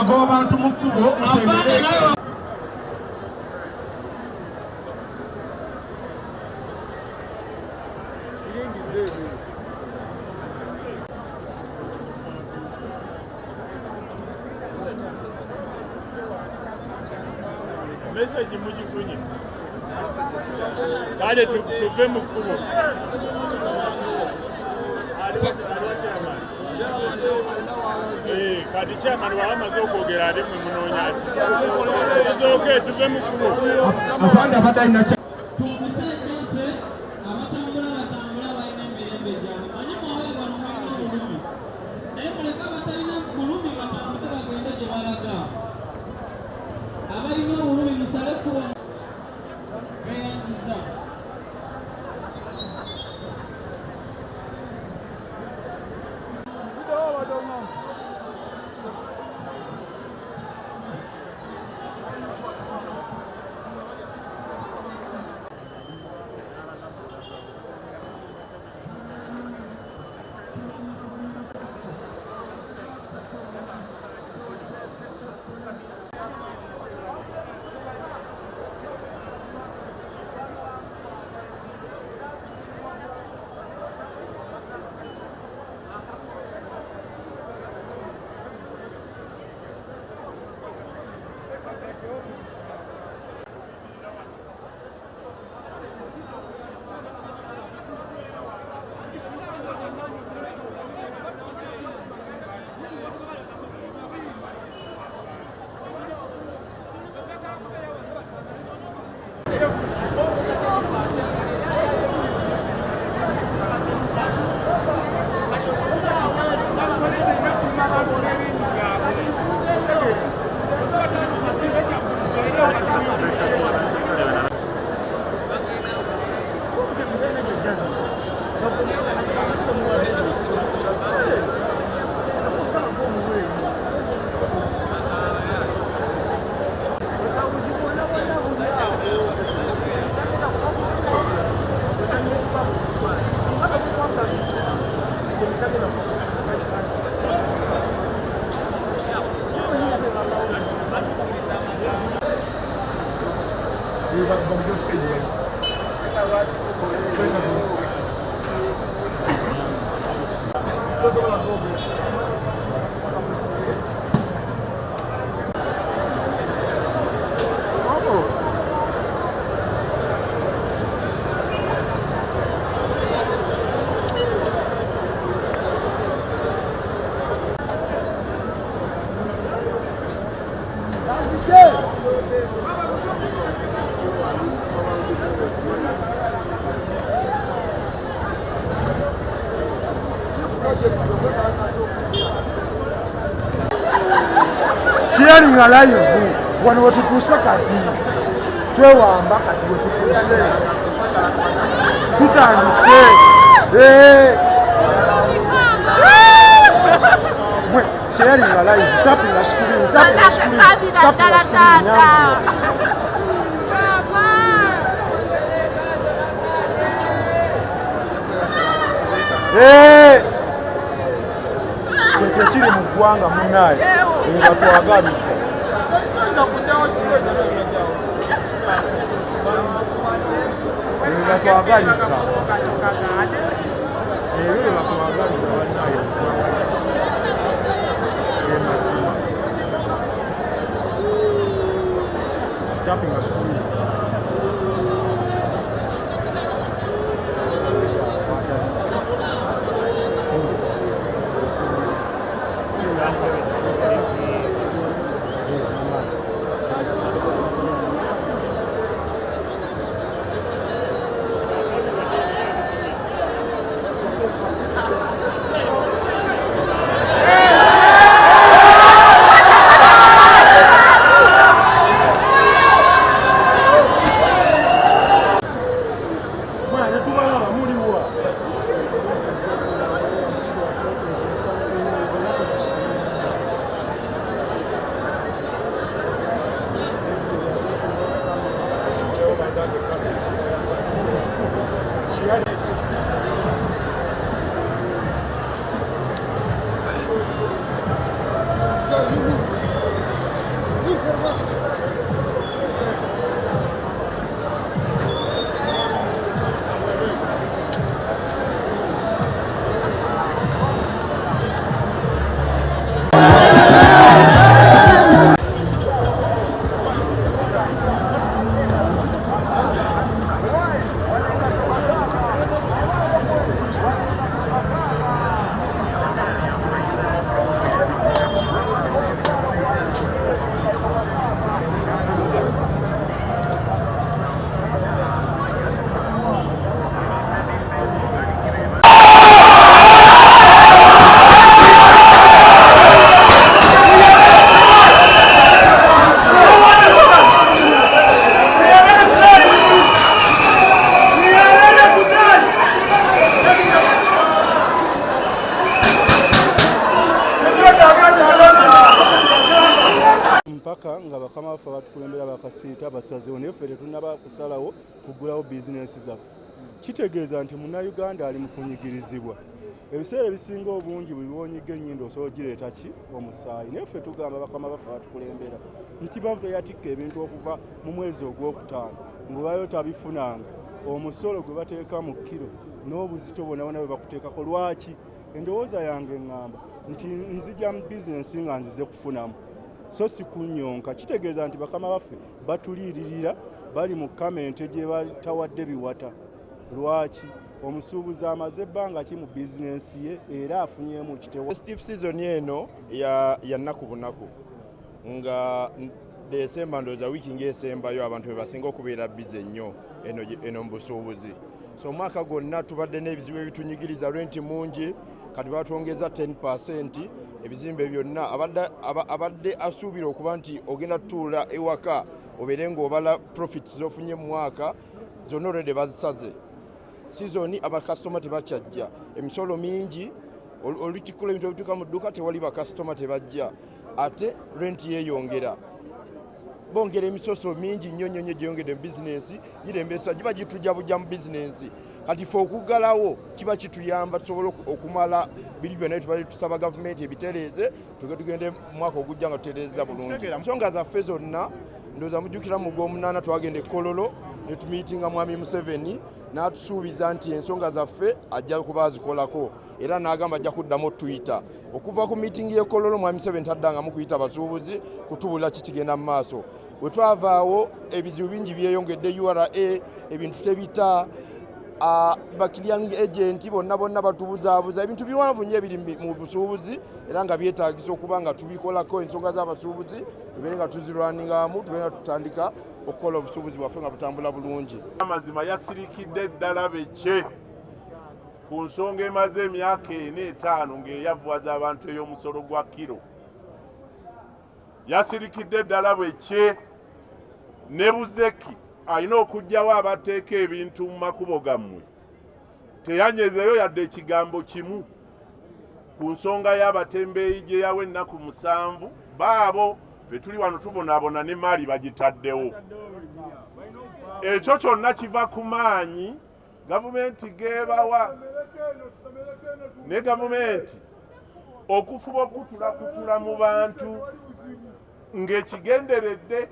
agoba bantu mu kkubo message mugifunye kale tuve mu kkubo kati chairman wamaze okwogera ali mwe munoonya ati isooke tuve mu kkubo abandi abatalina Sharing a live one or two sakati, 12 back at what you say. Put on the say, sharing a live, tapping a screen, tapping a screen, tapping a screen. Kiri mu ggwanga munnaye nga twagabisa nga twagabisa ebyo nga twagabisa bannaye emazima tapping a screen. gavumenti abasazeewo naye ffe tetunnaba kusalawo kugulawo bizinensi zaffe. Kitegeeza nti munnayuganda ali mu kunyigirizibwa. Ebiseera ebisinga obungi bwe biwonyiga ennyindo osobola gireeta ki omusaayi. Naye ffe tugamba bakama baffe batukulembera nti bavuga yatikka ebintu okuva mu mwezi ogwokutaano ng'obayo tabifunanga omusolo gwe bateeka mu kiro n'obuzito bwonna bwe bakuteekako. Lwaki? Endowooza yange eŋŋamba nti nzija mu bizinensi nga nzize kufunamu so si kunnyonka. Kitegeeza nti bakama baffe batuliiririra bali mu kamente gye batawadde biwata. Lwaki? Omusuubuzi amaze ebbanga ki mu bizinensi ye era afunyemu kitewo. Festive season eno ya nnaku bunaku nga Desemba ndowooza wiiki ng'esembayo abantu be basinga okubeera bize ennyo eno mu busuubuzi. So omwaka gwonna tubadde n'ebizibu ebitunyigiriza renti mungi kati batwongeza 10%. Ebizimbe byonna abadde asuubira okuba nti ogenda tutuula ewaka obeere ng'obala profits z'ofunye mu mwaka zonna already bazisaze. Season abakasitoma tebakyajja, emisolo mingi olutikula ebintu ebituuka mu dduuka tewali bakasitoma tebajja, ate renti yeeyongera. Bongera emisoso mingi nnyo gyeyongedde mu bizinensi girembesa giba gitujja bujja mu bizinensi. Kati ffe okuggalawo kiba kituyamba tusobole okumala biri byonna tubali tusaba gavumenti ebitereeze tugende mu mwaka ogujja nga tutereeza bulungi. Ensonga zaffe zonna ndowooza mujjukira mu Gw'omunaana twagenda e Kololo ne tumiitinga Mwami Museveni n'atusuubiza nti ensonga zaffe ajja kuba azikolako era n'agamba ajja kuddamu Twitter. Okuva ku miitingi y'e Kololo Mwami Museveni taddangamu kuyita basuubuzi kutubula kikigenda mu maaso. Bwe twavaawo ebizibu bingi byeyongedde, URA ebintu tebita, bakiliani agenti bonna batubuzaabuza ebintu biwanvu nnyo ebiri mu busuubuzi era nga byetaagisa okuba nga tubikolako ensonga z'abasuubuzi tubeere nga tuzirwaningamu tubeere nga tutandika okukola obusuubuzi bwaffe nga butambula bulungi. Amazima yasirikidde ddala bekye ku nsonga emaze emyaka 4-5 ng'eyavuwaza abantu ey'omusolo gwa kiro. Yasirikidde ddala bekye ne Buzeki alina okugyawo abateeka ebintu mu makubo gammwe. Teyanyezeyo yadde ekigambo kimu ku nsonga y'abatembeeyi gye yawa ennaku 7 baabo ffe tuli wano tubonaabona ne maali bagitaddewo. Ekyo kyonna kiva ku maanyi gavumenti geebawa ne gavumenti okufuba okutula mu bantu ng'ekigenderedde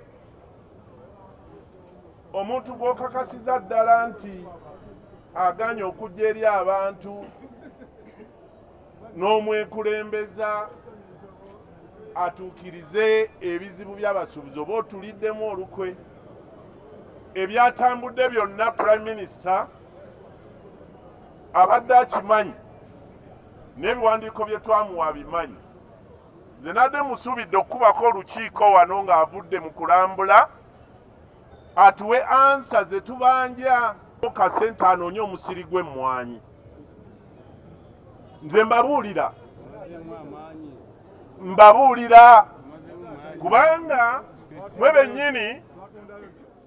omuntu gw'okakasiza ddala nti aganya okujja eri abantu n'omwekulembeza atuukirize ebizibu by'abasuubuzi oba otuliddemu olukwe. Ebyatambudde byonna Prime Minister abadde akimanyi n'ebiwandiiko bye twamuwa abimanyi. Nze nadde musuubidde okukubako olukiiko wano ng'avudde mu kulambula atuwe ansa ze tubanja kasente anoonye omusiri gw'emmwanyi. Nze mbabuulira kubanga mwe bennyini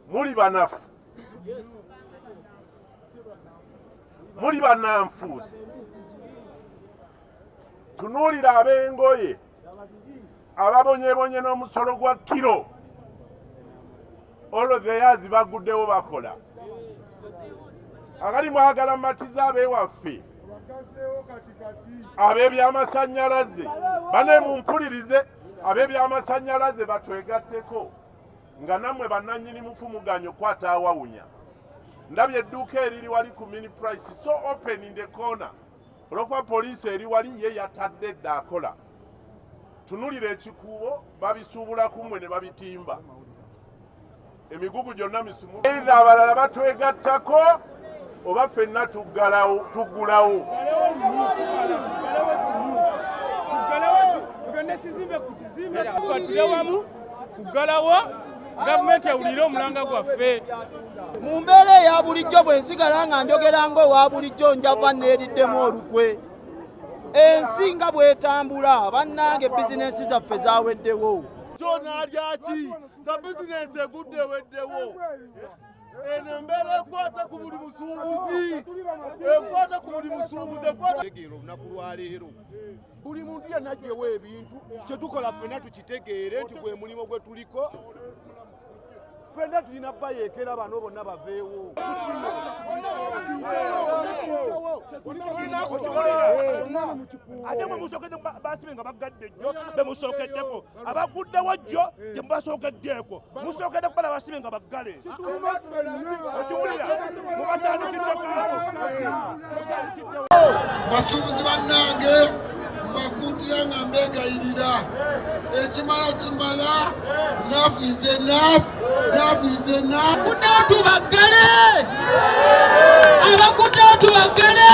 muli banafu, muli bannanfuusi. Tunuulira ab'engoye ababonyebonye n'omusolo gwa kiro olwo zeyazi baguddewo bakola. Agali mwagala matiza ab'ewaffe ab'ebyamasannyalaze bane mumpulirize, ab'ebyamasannyalaze batwegatteko nga nammwe bannannyini mufumuganya okwata awawunya. Ndabye edduuka eriri wali ku mini price so open in the corner olwokuba poliisi eri wali ye yatadde edda akola. Tunulira ekikuubo babisuubula ku mmwe ne babitimba. Emigugu gyonna misumu. Abalala batwegattako oba ffenna tuggulawo. Tugende kizimbe ku kizimbe tukwatire wamu kuggalawo gavumenti ewulire omulanga gwaffe. Mu mbeera eya bulijjo bwe nsigala nga njogera ng'owa bulijjo njava neeriddemu olukwe. Ensi nga bw'etambula bannange bizinensi zaffe zaaweddewo. Kyonaalyaki nga bizinensi egudde eweddewo. Eno embeera ekwata ku buli musuubuzi, ekwata ku buli musuubuzi, tegeera olunaku lwa leero. Buli muntu yenna aggyewo ebintu kye tukola ffenna tukitegeere nti gwe mulimu gwe tuliko. ffenna tulina bayeekera bano bonna baveewo. Ate mwe musookedde basibe nga bagadde jjo bemusookeddeko abaguddewo jjo gye mubasookeddeeko musookedde kubala basibe nga baggale okiwulira mubatandikiddewo. Basuubuzi bannange mbakuutira nga mbeegayirira ekimala kimala enough is enough. Abaguddewo tubaggale, abaguddewo tubaggale,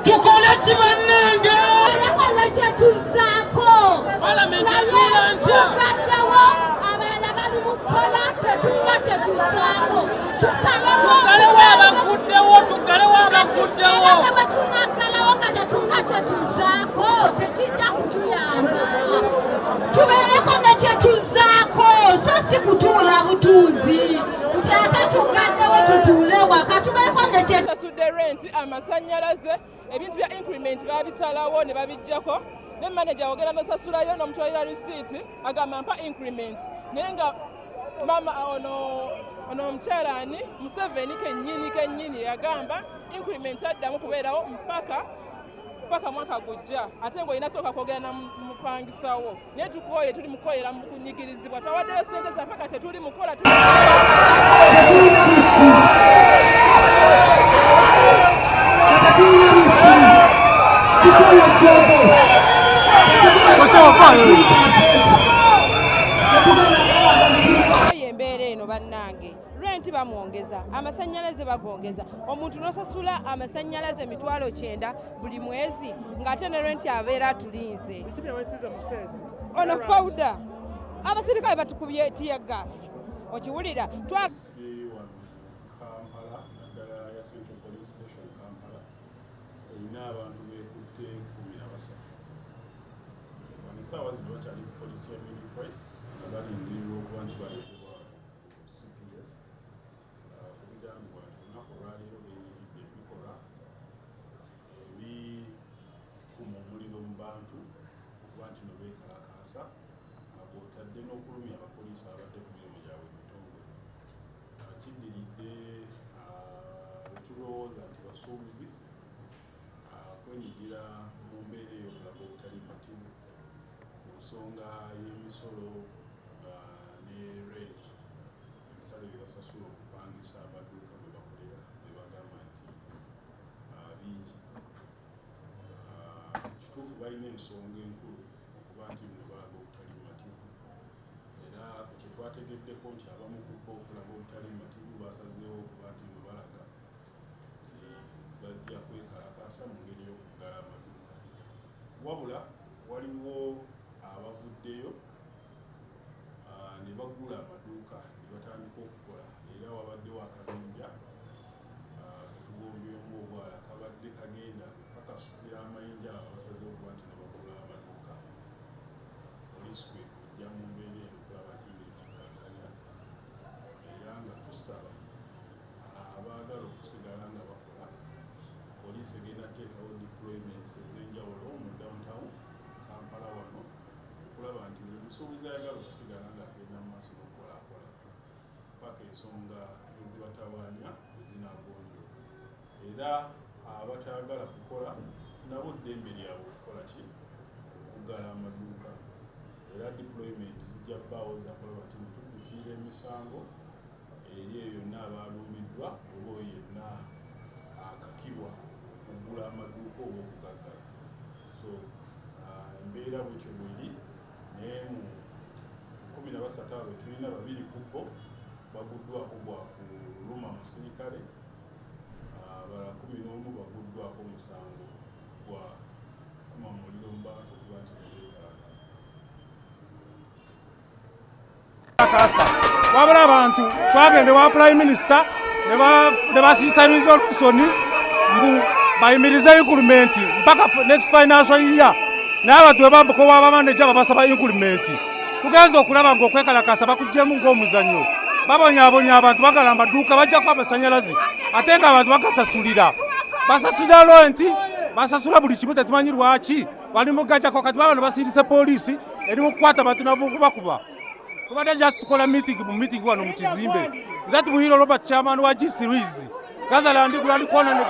tukole ki bannange? Abakola kye tuzzaako naye tugaddewo abalala bali mu kola tetulina kye tuzzaako tuggalewo abaguddewo bwe tunaggalawo nga tetulina kye tuzzaako tekijja kutuyamba tubeereko ne kye tuzzaako so si kutuula butuuzi nti ate tugaddewo tutuule waka tubeereko ne kye sasudde renti amasannyalaze ebintu bya increment babisalawo ne babijjako ne manager ogenda nosasulayo n'omutwalira receipt agamba mpa increment naye nga mama ono omukyalaani Museveni kennyini yagamba increment addamu kubeerawo mpaka mwaka gujja ate ng'olinasooka kwogera na mupangisawo naye tukooye tuli mukoyera mu kunyigirizibwa twawaddeyo sente zaffe kati tetuli mukola embeera eno bannange renti bamwongeza amasannyalaze bagongeza omuntu nosasula amasannyalaze 900 buli mwezi ng'ate ne renti abeera atulinze ono powuda abasirikale batukubye tiya gas okiwulira Kampala naddala ya Central Police Station Kampala erina abantu beekutte 13 bano essaawa zino bakyali ku poliisi ya Mini Price nga balindirirwa okuba nti baleetebwa CPS kubigambibwa nti olunaku olwaleero beenyigidde ebikolwa ebikuma omuliro mu bantu okuba nti no beekalakaasa nga kw'otadde n'okulumya abapoliisi abadde ku mirimu gyabwe emitongole kiddiridde wetulowooza nti basuubuzi kwenyigira mu mbeera eyo obulago obutali mativu ku nsonga y'emisolo ne renti emisale bye basasula okupangisa abaduuka bwe bakolera be bagamba nti bingi kituufu balina ensonga enkulu okuba nti mu bulago obutali mativu era kye twategeddeko nti abamu ku bo okulaga obutali mativu basazeewo okuba nti bwe balaga nti bajja kwekalakaasa mu ngeri y'okuggala amaduuka wabula waliwo abavuddeyo ne bagula amaduuka ne batandika okukola era wabaddewo akabinja katugombyemu obwala kabadde kagenda kakasukira amayinja abo basazeewo okuba nti ne bagula amaduuka poliisi kwe kujja mu mbeera eno okulaba nti ng'ekikkakkanya era nga tusaba abaagala okusigala nga bakola poliisi egenda kuteekawo deployments ez'enjawulo mu downtown Kampala wano okulaba nti buli musuubuzi ayagala okusigala ng'agenda mu maaso n'okukolaakola paka ensonga ezibatawaanya ezinaagonjolwa era abatayagala kukola nabo ddembe lyabwe okukola ki okuggala amaduuka era deployment zijja bbaawo zakulaba nti mutuddukira emisango eri eyo yonna abalumbiddwa oba oyo yenna akakibwa okugula amaduuka oba okugaggala so embeera bwetyo bweri naye mu 13 abo tulina 2 ku bo baguddwako gwa kuluma musirikale abala 11 baguddwako musango gwa kuma muliro mu bantu okuba nti wabula abantu twagende wa prime minister ne basiisa resolution mbu bayimirize increment mpaka next financial year naye abantu bwe bambuka ow'abamaneja babasaba increment tugenza okulaba ng'okwekalakasa bakugyemu ng'omuzannyo babonyaabonya abantu bagala amaduuka bajjaku amasanyalaze ate nga abantu bagasasulira basasula renti basasula buli kimu tetumanyi lwaki bali mugajjako kati baba ne basirise poliisi eri mu kukwata abantu nabukubakuba tubadde just tukola meeting wano mu kizimbe nze tumuhiro Robert chairman wa G series Gazaland Grand Corner ne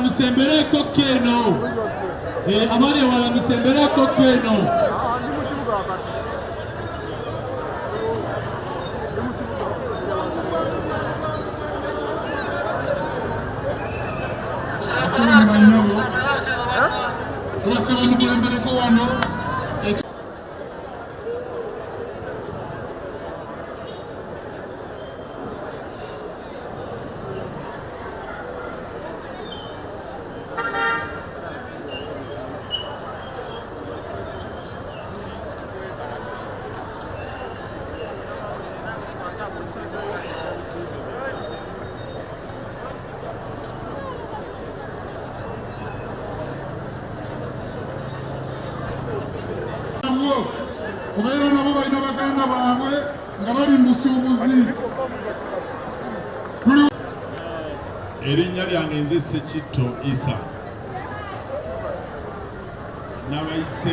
Misembeleko keno amani wala misembeleko keno Turasaba mukulembeleko wano kubeera nabo balina baganda baabwe nga bali mu busuubuzi. Erinnya lyange nze Ssekitto Isa nabayise